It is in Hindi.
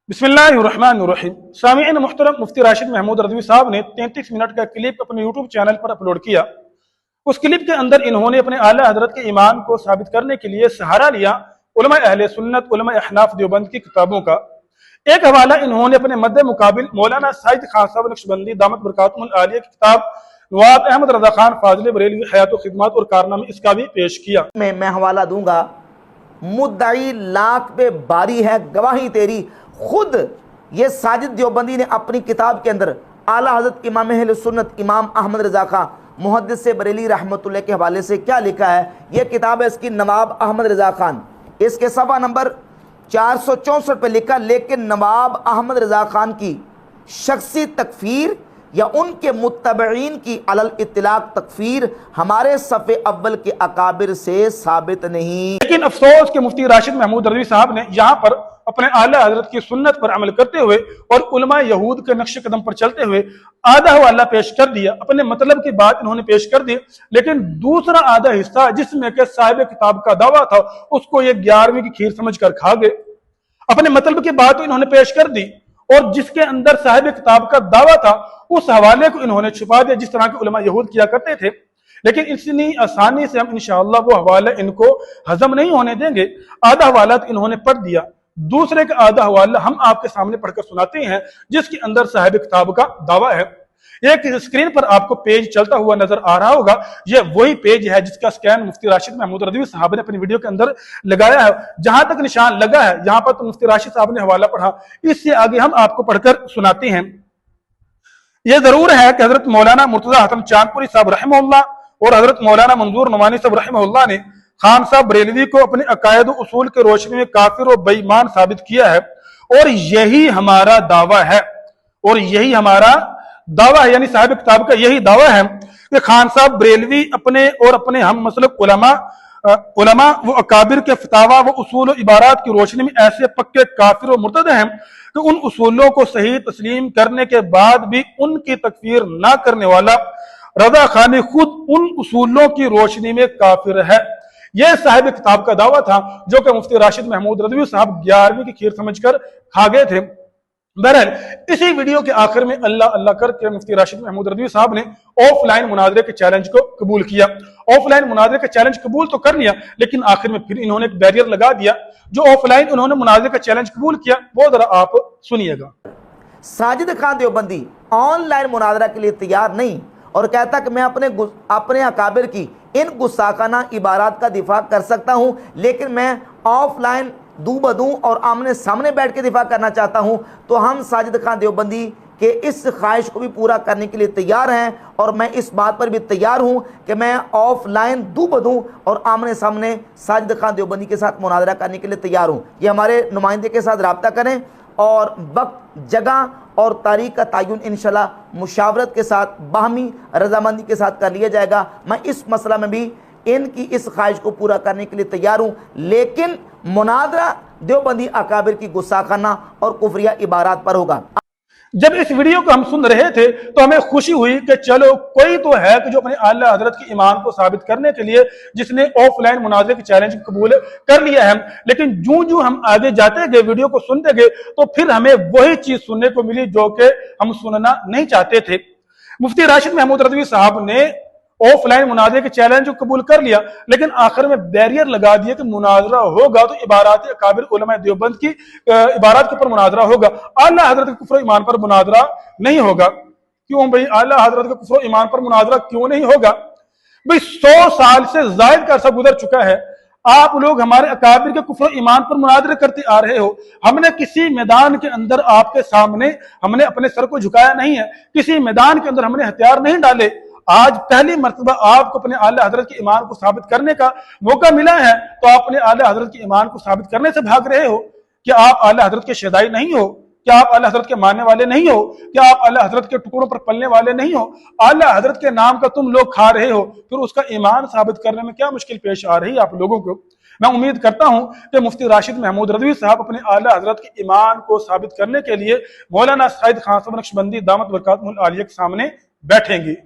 बिस्मिल्लाहिर्रहमानिर्रहीम। सामीईन मुहतरम, मुफ्ती राशिद महमूद रज़वी साहब ने 33 मिनट का क्लिप अपने यूट्यूब चैनल पर अपलोड किया। उस क्लिप के अंदर इन्होंने अपने आला हजरत के ईमान को साबित करने के लिए सहारा लिया उलमा अहले सुन्नत, उलमा अहनाफ देवबंद की किताबों का। एक हवाला इन्होंने अपने मद्दे मुकाबिल मौलाना साइद खान साहब नक्शबंदी दामत बरकातुहुल आलिया की किताब नवाब अहमद रजा खान फाजिल बरेलवी हयात व खिदमत और कारनामे इसका भी पेश किया। मैं हवाला दूंगा। मुद्दाई लाख पे बारी है, गवाही तेरी। खुद ये साजिद देवबंदी ने अपनी किताब के अंदर आला हज़रत इमाम अहले सुन्नत इमाम अहमद रजा खान मुहद्दिस बरेली रहमतुल्लाह के हवाले से क्या लिखा है। यह किताब है इसकी, नवाब अहमद रजा खान। इसके सफ़ा नंबर 464 पे लिखा, लेकिन नवाब अहमद रजा खान की शख्सी तकफीर या उनके मुत्तबईन की अलल इत्तिलाक तकफीर हमारे सफ़े अव्वल के अकाबिर से साबित नहीं। लेकिन अफसोस के मुफ्ती राशिद महमूद रज़वी साहब ने यहाँ पर अपने आला हजरत की सुन्नत पर अमल करते हुए और उलमा यहूद के नक्श कदम पर चलते हुए आधा हवाला पेश कर दिया। अपने मतलब की बात इन्होंने पेश कर दी, लेकिन दूसरा आधा हिस्सा जिसमें के साहिब किताब का दावा था उसको ये 11वीं की खीर समझ कर खा गए। अपने मतलब की बात तो इन्होंने पेश कर दी और जिसके अंदर साहिब किताब का दावा था उस हवाले को इन्होंने छुपा दिया, जिस तरह के उलमा यहूद किया करते थे। लेकिन इतनी आसानी से हम इंशाअल्लाह वो हवाला इनको हजम नहीं होने देंगे। आधा हवाला तो इन्होंने पढ़ दिया, दूसरे का आधा हवाला हम आपके सामने पढ़कर सुनाते हैं जिसके अंदर साहिब किताब का दावा है। एक स्क्रीन पर आपको पेज चलता हुआ नजर आ रहा होगा, यह वही पेज है जिसका स्कैन मुफ्ती राशिद महमूद रज़वी साहब ने अपनी वीडियो के अंदर लगाया है। जहां तक निशान लगा है यहां पर तो मुफ्ती राशिद साहब ने हवाला पढ़ा, इससे आगे हम आपको पढ़कर सुनाते हैं। यह जरूर है कि हजरत मौलाना मुर्तजा हसन चांदपुरी साहब रहमहुल्लाह और हजरत मौलाना मंजूर नुमानी साहब रहमहुल्लाह ने खान साहब बरेलवी को अपने अकायद उसूल के रोशनी में काफिर और बेईमान साबित किया है और यही हमारा दावा है। और यही हमारा दावा है, यानी साहिब किताब का यही दावा है कि खान साहब बरेलवी अपने और अपने हम मसलक उलमा व अकाबिर के फतावा व उसूल और इबारात की रोशनी में ऐसे पक्के काफिर और मुर्तद हैं कि उन उसूलों को सही तस्लीम करने के बाद भी उनकी तकफीर ना करने वाला रजा खानी खुद उन उसूलों की रोशनी में काफिर है। यह साहिब किताब का दावा था जो कि मुफ्ती राशिद महमूद रज़वी साहब 11वीं की खीर समझकर खा गए थे। बहरहाल इसी वीडियो के आखिर में अल्लाह अल्लाह करके मुफ्ती राशिद महमूद रज़वी साहब ने ऑफलाइन मुनाजरे के चैलेंज को कबूल किया। ऑफलाइन मुनाजरे का चैलेंज कबूल तो कर लिया, लेकिन आखिर में फिर इन्होंने एक बैरियर लगा दिया। जो ऑफलाइन उन्होंने मुनाजरे का चैलेंज कबूल किया वो जरा आप सुनिएगा। साजिद खान देवबंदी ऑनलाइन मुनाजरा के लिए तैयार नहीं और कहता कि मैं अपने अकाबिर की इन गुस्साखाना इबारात का दिफा कर सकता हूं, लेकिन मैं ऑफलाइन दू बदू और आमने सामने बैठ के दिफा करना चाहता हूं। तो हम साजिद खान देवबंदी के इस ख्वाहिश को भी पूरा करने के लिए तैयार हैं और मैं इस बात पर भी तैयार हूं कि मैं ऑफलाइन दू बदू और आमने सामने साजिद खान देवबंदी के साथ मुनाजरा करने के लिए तैयार हूं। ये हमारे नुमाइंदे के साथ रब्ता करें और वक्त, जगह और तारीख का तयन इंशाल्लाह मुशावरत के साथ बाहमी रजामंदी के साथ कर लिया जाएगा। मैं इस मसला में भी इनकी इस ख्वाहिश को पूरा करने के लिए तैयार हूँ, लेकिन मुनाजरा देवबंदी अकाबिर की गुस्साखाना और कुफरिया इबारात पर होगा। जब इस वीडियो को हम सुन रहे थे तो हमें खुशी हुई कि चलो कोई तो है कि जो अपने आला हजरत के ईमान को साबित करने के लिए जिसने ऑफलाइन मुनाजरे के चैलेंज कबूल कर लिया है। लेकिन जूं जूं हम आगे जाते गए, वीडियो को सुनते गए, तो फिर हमें वही चीज सुनने को मिली जो कि हम सुनना नहीं चाहते थे। मुफ्ती राशिद महमूद रज़वी साहब ने ऑफलाइन मुनाजरे के चैलेंज को कबूल कर लिया, लेकिन आखिर में बैरियर लगा दिया कि मुनाजरा होगा तो इबारात अकाबिर उलमा देवबंद की इबारात के ऊपर मुनाजरा होगा, आला हजरत के कुफ्र ईमान पर मुनाजरा नहीं होगा। क्यों भाई, आला हजरत के कुफ्र ईमान पर मुनाजरा क्यों नहीं होगा भाई? 100 साल से जायद का अरसा गुजर चुका है, आप लोग हमारे अकाबिर के कुफ्र ईमान पर मुनाजरे करते आ रहे हो। हमने किसी मैदान के अंदर आपके सामने हमने अपने सर को झुकाया नहीं है, किसी मैदान के अंदर हमने हथियार नहीं डाले। आज पहली मर्तबा आपको अपने आला हजरत के ईमान को साबित करने का मौका मिला है, तो आप अपने आला हजरत के ईमान को साबित करने से भाग रहे हो। क्या आप आला हजरत के शदाई नहीं हो? क्या आप आला हजरत के मानने वाले नहीं हो? क्या आप आला हजरत के टुकड़ों पर पलने वाले नहीं हो? आला हजरत के नाम का तुम लोग खा रहे हो, फिर उसका ईमान साबित करने में क्या मुश्किल पेश आ रही है आप लोगों को? मैं उम्मीद करता हूं कि मुफ्ती राशिद महमूद रज़वी साहब अपने आला हजरत के ईमान को साबित करने के लिए मौलाना साइद खान साहब नक्शबंदी दामत बरकातुहुल आलिया के सामने बैठेंगे।